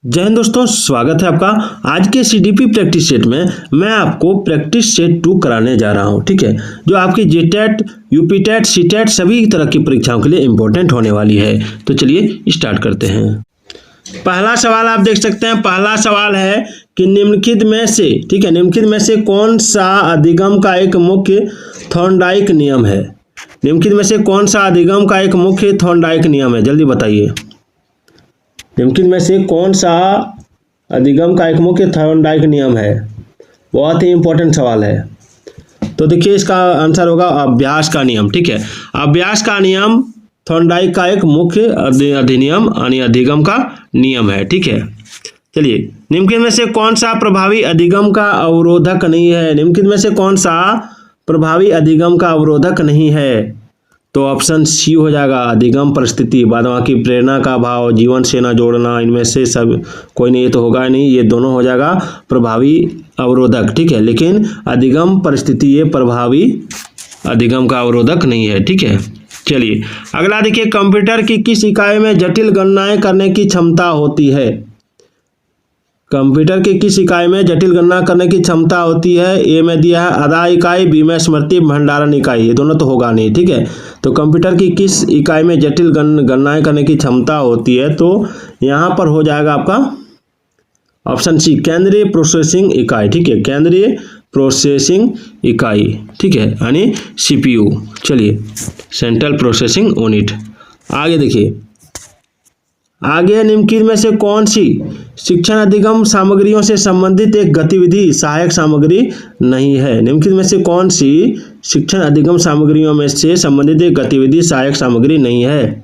जय हिंद दोस्तों, स्वागत है आपका। आज के सीडीपी प्रैक्टिस सेट में मैं आपको प्रैक्टिस सेट 2 कराने जा रहा हूं, ठीक है, जो आपकी जेटेट, यूपीटेट, सीटेट सभी तरह की परीक्षाओं के लिए इंपॉर्टेंट होने वाली है। तो चलिए स्टार्ट करते हैं। पहला सवाल आप देख सकते हैं। पहला सवाल है कि निम्नलिखित में से, ठीक है, निम्नलिखित में से कौन सा अधिगम का एक मुख्य थॉर्नडाइक नियम है? निम्नलिखित में से कौन सा अधिगम का एक मुख्य थॉर्नडाइक नियम है? जल्दी बताइए। निम्नलिखित में से कौन सा अधिगम का एक मुख्य थॉर्नडाइक नियम है? बहुत ही इंपॉर्टेंट सवाल है। तो देखिए, इसका आंसर होगा अभ्यास का नियम, ठीक है। अभ्यास का नियम थॉर्नडाइक का एक मुख्य अधिनियम यानी अधिगम का नियम है, ठीक है। चलिए, निम्नलिखित में से कौन सा प्रभावी अधिगम का अवरोधक नहीं है? निम्नलिखित में से कौन सा प्रभावी अधिगम का अवरोधक नहीं है? तो ऑप्शन सी हो जाएगा, अधिगम परिस्थिति, बाद बाकी प्रेरणा का भाव, जीवन से न जोड़ना, इनमें से सब कोई नहीं, ये तो होगा नहीं, ये दोनों हो जाएगा प्रभावी अवरोधक, ठीक है। लेकिन अधिगम परिस्थिति ये प्रभावी अधिगम का अवरोधक नहीं है, ठीक है। चलिए अगला देखिए, कंप्यूटर की किस इकाई में जटिल गणनाएं करने की क्षमता होती है? कंप्यूटर की किस इकाई में जटिल गणना करने की क्षमता होती है? ए में दिया है आधा इकाई, बी में स्मृति भंडारण इकाई, ये दोनों तो होगा नहीं, ठीक है। तो कंप्यूटर की किस इकाई में जटिल गणनाएं करने की क्षमता होती है? तो यहाँ पर हो जाएगा आपका ऑप्शन सी, केंद्रीय प्रोसेसिंग इकाई, ठीक है, केंद्रीय प्रोसेसिंग इकाई, ठीक है, यानी सीपीयू। चलिए, सेंट्रल प्रोसेसिंग यूनिट। आगे देखिए, आगे निम्नलिखित में से कौन सी शिक्षण अधिगम सामग्रियों से संबंधित एक गतिविधि सहायक सामग्री नहीं है? निम्नलिखित में से कौन सी शिक्षण अधिगम सामग्रियों में से संबंधित एक गतिविधि सहायक सामग्री नहीं है?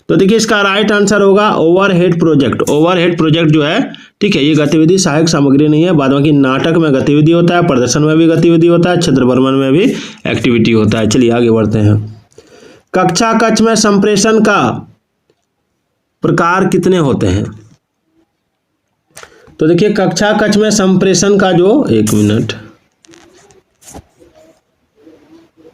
तो देखिए, इसका राइट आंसर होगा ओवरहेड प्रोजेक्ट। ओवरहेड प्रोजेक्ट जो है, ठीक है, ये गतिविधि सहायक सामग्री नहीं है। बाद बाकी नाटक में गतिविधि होता है, प्रदर्शन में भी गतिविधि होता है, क्षेत्र भ्रमण में भी एक्टिविटी होता है। चलिए आगे बढ़ते हैं। कक्षा कक्ष में संप्रेषण का प्रकार कितने होते हैं? तो देखिए, कक्षा कक्ष में संप्रेषण का जो, एक मिनट,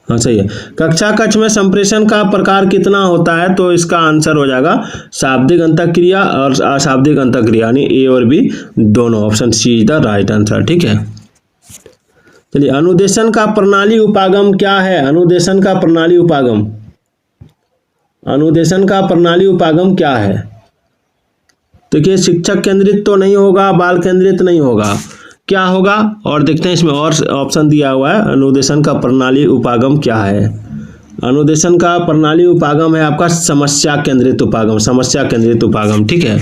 हाँ सही है, कक्षा कक्ष में संप्रेषण का प्रकार कितना होता है? तो इसका आंसर हो जाएगा शाब्दिक अंतःक्रिया और अशाब्दिक अंतःक्रिया, यानी ए और बी दोनों। Option C is the right answer, ठीक है। चलिए, अनुदेशन का प्रणाली उपागम क्या है? अनुदेशन का प्रणाली उपागम, अनुदेशन का प्रणाली उपागम क्या है? देखिए, शिक्षक केंद्रित तो नहीं होगा, बाल केंद्रित नहीं होगा, क्या होगा? और देखते हैं, इसमें और ऑप्शन दिया हुआ है। अनुदेशन का प्रणाली उपागम क्या है? अनुदेशन का प्रणाली उपागम है आपका समस्या केंद्रित उपागम, समस्या केंद्रित उपागम, ठीक है।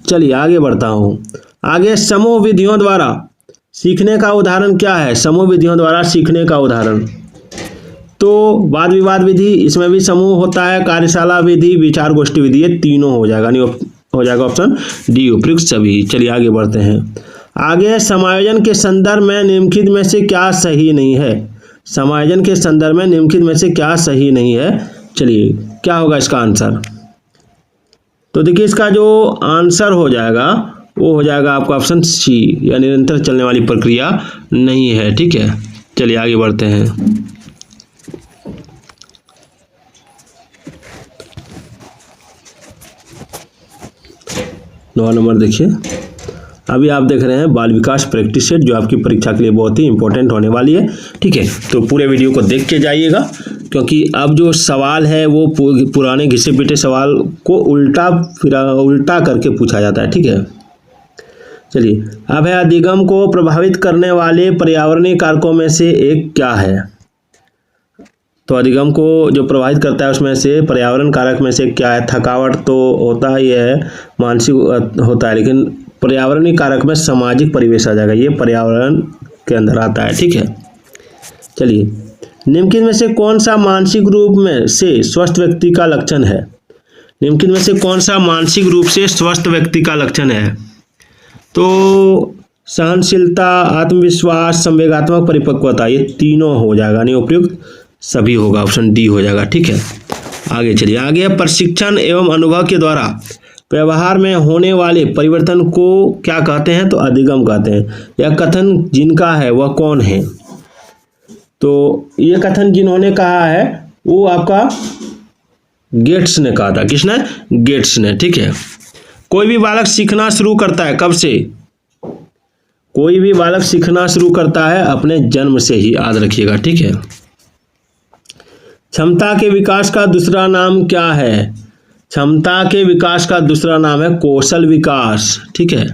चलिए आगे बढ़ता हूँ। आगे, समूह विधियों द्वारा सीखने का उदाहरण क्या है? समूह विधियों द्वारा सीखने का उदाहरण, तो वाद विवाद विधि, इसमें भी समूह होता है, कार्यशाला विधि, विचार गोष्ठी विधि, ये तीनों हो जाएगा, नहीं हो जाएगा ऑप्शन डी, उपयुक्त सभी। चलिए आगे बढ़ते हैं। आगे, समायोजन के संदर्भ में निम्नलिखित में से क्या सही नहीं है? समायोजन के संदर्भ में निम्नलिखित में से क्या सही नहीं है? चलिए, क्या होगा इसका आंसर? तो देखिए, इसका जो आंसर हो जाएगा वो हो जाएगा आपका ऑप्शन सी, या निरंतर चलने वाली प्रक्रिया नहीं है, ठीक है। चलिए आगे बढ़ते हैं। 9 नंबर देखिए, अभी आप देख रहे हैं बाल विकास प्रैक्टिस सेट, जो आपकी परीक्षा के लिए बहुत ही इंपॉर्टेंट होने वाली है, ठीक है। तो पूरे वीडियो को देख के जाइएगा, क्योंकि अब जो सवाल है वो पुराने घिसे पिटे सवाल को उल्टा करके पूछा जाता है, ठीक है। चलिए, अब है, अधिगम को प्रभावित करने वाले पर्यावरणीय कारकों में से एक क्या है? तो अधिगम को जो प्रभावित करता है उसमें से पर्यावरण कारक में से क्या है? थकावट तो होता ही है, मानसिक होता है, लेकिन पर्यावरणीय कारक में सामाजिक परिवेश आ जाएगा, ये पर्यावरण के अंदर आता है, ठीक है। चलिए, निम्नलिखित में से कौन सा मानसिक रूप में से स्वस्थ व्यक्ति का लक्षण है? निम्नलिखित में से कौन सा मानसिक रूप से स्वस्थ व्यक्ति का लक्षण है? तो सहनशीलता, आत्मविश्वास, संवेगात्मक परिपक्वता, ये तीनों हो जाएगा, नहीं उपयुक्त सभी होगा, ऑप्शन डी हो जाएगा, ठीक है। आगे चलिए, आगे प्रशिक्षण एवं अनुभव के द्वारा व्यवहार में होने वाले परिवर्तन को क्या कहते हैं? तो अधिगम कहते हैं। यह कथन जिनका है वह कौन है? तो यह कथन जिन्होंने कहा है वो आपका गेट्स ने कहा था। किसने? गेट्स ने, ठीक है। कोई भी बालक सीखना शुरू करता है कब से? कोई भी बालक सीखना शुरू करता है अपने जन्म से ही, याद रखिएगा, ठीक है। क्षमता के विकास का दूसरा नाम क्या है? क्षमता के विकास का दूसरा नाम है कौशल विकास, ठीक है।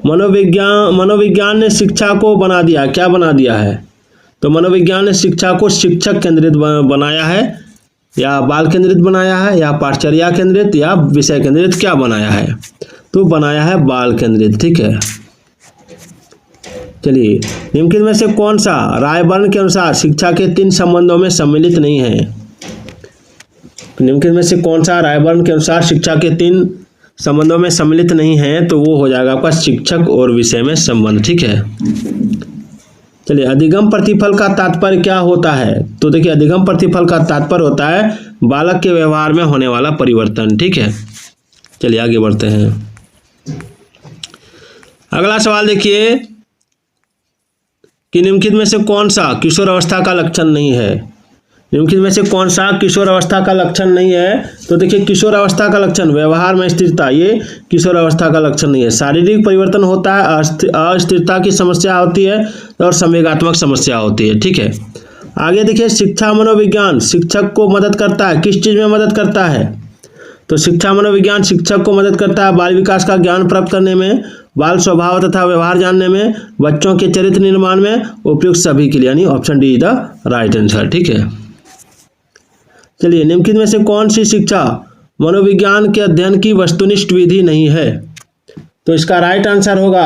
मनोविज्ञान ने शिक्षा को बना दिया, क्या बना दिया है? तो मनोविज्ञान ने शिक्षा को शिक्षक केंद्रित बनाया है, या बाल केंद्रित बनाया है, या पाठचर्या केंद्रित, या विषय केंद्रित, क्या बनाया है? तो बनाया है बाल केंद्रित, ठीक है। चलिए, निम्नलिखित में से कौन सा रायबर्न के अनुसार शिक्षा के 3 संबंधों में सम्मिलित नहीं है? निम्नलिखित में से कौन सा रायबर्न के अनुसार शिक्षा के 3 संबंधों में सम्मिलित नहीं है? तो वो हो जाएगा आपका शिक्षक और विषय में संबंध, ठीक है। चलिए, अधिगम प्रतिफल का तात्पर्य क्या होता है? तो देखिए, अधिगम प्रतिफल का तात्पर्य होता है बालक के व्यवहार में होने वाला परिवर्तन, ठीक है। चलिए आगे बढ़ते हैं। अगला सवाल देखिए कि निम्नलिखित में से कौन सा किशोर अवस्था का लक्षण नहीं है? निम्नलिखित में से कौन सा किशोर अवस्था का लक्षण नहीं है? तो देखिए, किशोर अवस्था का लक्षण व्यवहार में स्थिरता, ये किशोर अवस्था का लक्षण नहीं है। शारीरिक परिवर्तन होता है, अस्थिरता की समस्या होती है और संवेगात्मक समस्या होती है, ठीक है। आगे देखिए, शिक्षा मनोविज्ञान शिक्षक को मदद करता है, किस चीज में मदद करता है? तो शिक्षा मनोविज्ञान शिक्षक को मदद करता है बाल विकास का ज्ञान प्राप्त करने में, बाल स्वभाव तथा व्यवहार जानने में, बच्चों के चरित्र निर्माण में, उपयुक्त सभी के लिए, यानी option D is the right answer, ठीक है। चलिए, निम्नलिखित में से कौन सी शिक्षा मनोविज्ञान के अध्ययन की वस्तुनिष्ठ विधि नहीं है? तो इसका राइट आंसर होगा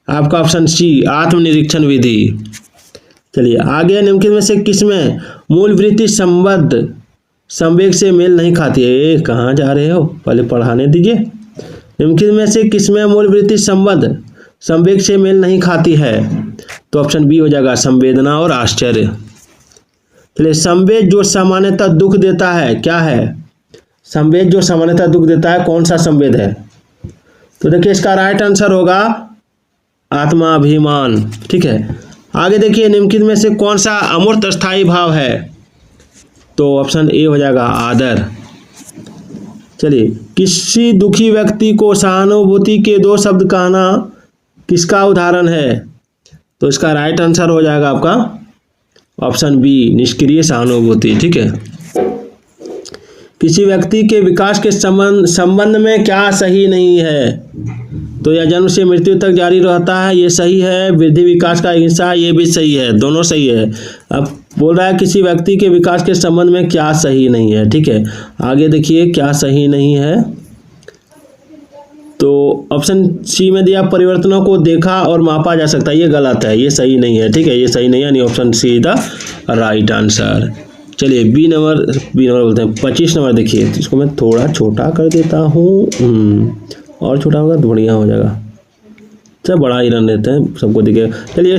आपका ऑप्शन सी, आत्मनिरीक्षण विधि। चलिए आगे, निम्नलिखित में से किसमें मूल वृत्ति संबद्ध संवेग से मेल नहीं खाती है? कहाँ जा रहे हो, पहले पढ़ाने दीजिए। निम्नलिखित में से किसमें मूल वृत्ति संबद्ध संवेग से मेल नहीं खाती है? तो ऑप्शन बी हो जाएगा, संवेदना और आश्चर्य। चलिए, संवेद जो सामान्यतः दुख देता है, क्या है? संवेद जो सामान्यतः दुख देता है, कौन सा संवेद है? तो देखिए, इसका राइट आंसर होगा आत्माभिमान, ठीक है। आगे देखिए, निम्नलिखित में से कौन सा अमूर्त स्थायी भाव है? तो ऑप्शन ए हो जाएगा, आदर। चलिए, किसी दुखी व्यक्ति को सहानुभूति के 2 शब्द कहना किसका उदाहरण है? तो इसका राइट आंसर हो जाएगा आपका ऑप्शन बी, निष्क्रिय सहानुभूति, ठीक है। किसी व्यक्ति के विकास के संबंध में क्या सही नहीं है? तो यह जन्म से मृत्यु तक जारी रहता है, ये सही है। वृद्धि विकास का हिस्सा, ये भी सही है, दोनों सही है। अब बोल रहा है किसी व्यक्ति के विकास के संबंध में क्या सही नहीं है, ठीक है। आगे देखिए क्या सही नहीं है, तो ऑप्शन सी में दिया परिवर्तनों को देखा और मापा जा सकता है, ये गलत है, ये सही नहीं है, ठीक है, ये सही नहीं है, यानी option see the right answer. चलिए बी नंबर बोलते हैं। 25 नंबर देखिए, इसको मैं थोड़ा छोटा कर देता हूँ, और छोटा होगा तो बढ़िया हो जाएगा, सब बड़ा ही रन देते हैं, सबको दिखे। चलिए,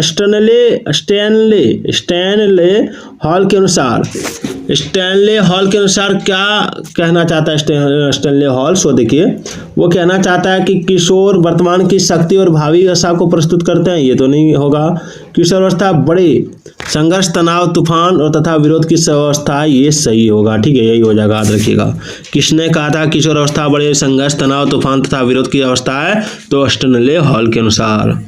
स्टैनले हॉल के अनुसार क्या कहना चाहता है स्टैनले हॉल? सो देखिए, वो कहना चाहता है कि किशोर वर्तमान की शक्ति और भावी दशा को प्रस्तुत करते हैं, ये तो नहीं होगा। किशोरावस्था बड़े संघर्ष, तनाव, तूफान और तथा विरोध की अवस्था है, ये सही होगा, ठीक है, यही हो जाएगा, याद रखिएगा। किसने कहा था किशोरावस्था बड़े संघर्ष, तनाव, तूफान तथा विरोध की अवस्था है? तो स्टैनले हॉल के अनुसार।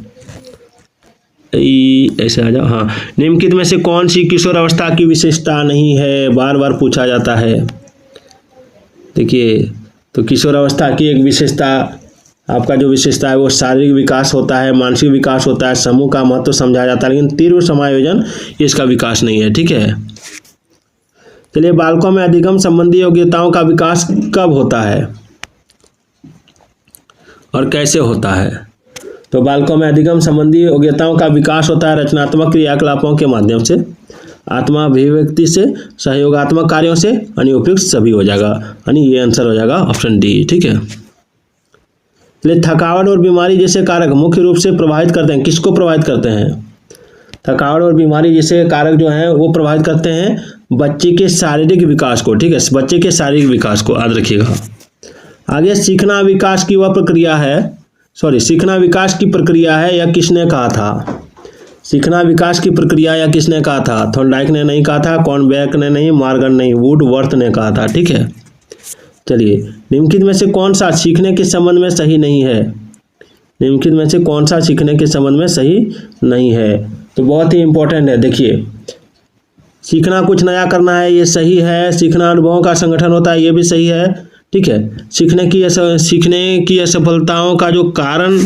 ऐसे आ जाओ। हाँ, निम्नलिखित में से कौन सी किशोर अवस्था की विशेषता नहीं है? बार बार पूछा जाता है। देखिए, तो किशोर अवस्था की एक विशेषता, आपका जो विशेषता है वो शारीरिक विकास होता है, मानसिक विकास होता है, समूह का महत्व समझाया जाता है, लेकिन तीव्र समायोजन इसका विकास नहीं है, ठीक है। चलिए, बालकों में अधिगम संबंधी योग्यताओं का विकास कब होता है और कैसे होता है? तो बालकों में अधिगम संबंधी योग्यताओं का विकास होता है रचनात्मक क्रियाकलापों के माध्यम से, आत्मा अभिव्यक्ति से, सहयोगात्मक कार्यों से, यानी उपयुक्त सभी हो जाएगा, यानी ये आंसर हो जाएगा ऑप्शन डी, ठीक है। चलिए, थकावट और बीमारी जैसे कारक मुख्य रूप से प्रभावित करते हैं, किसको प्रभावित करते हैं? थकावट और बीमारी जैसे कारक जो हैं वो प्रभावित करते हैं बच्चे के शारीरिक विकास को, ठीक है, बच्चे के शारीरिक विकास को, याद रखिएगा। आगे, सीखना विकास की वह प्रक्रिया है, सीखना विकास की प्रक्रिया है या किसने कहा था? सीखना विकास की प्रक्रिया या किसने कहा था? थॉर्नडाइक ने नहीं कहा था, कॉर्नबेक ने नहीं, मॉर्गन नहीं, वुडवर्थ ने कहा था, ठीक है। चलिए, निम्नलिखित में से कौन सा सीखने के संबंध में सही नहीं है? निम्नलिखित में से कौन सा सीखने के संबंध में सही नहीं है? तो बहुत ही इंपॉर्टेंट है। देखिए, सीखना कुछ नया करना है, ये सही है। सीखना अनुभवों का संगठन होता है, ये भी सही है। ठीक है, सीखने की असफलताओं का जो कारण,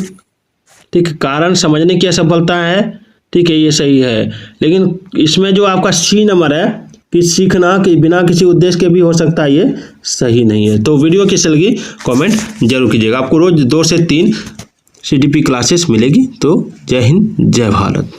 ठीक, कारण समझने की असफलता है, ठीक है, ये सही है। लेकिन इसमें जो आपका सी नंबर है कि सीखना कि बिना किसी उद्देश्य के भी हो सकता है, ये सही नहीं है। तो वीडियो कैसी लगी कमेंट जरूर कीजिएगा। आपको रोज 2 से 3 CDP क्लासेस मिलेगी। तो जय हिंद, जय भारत।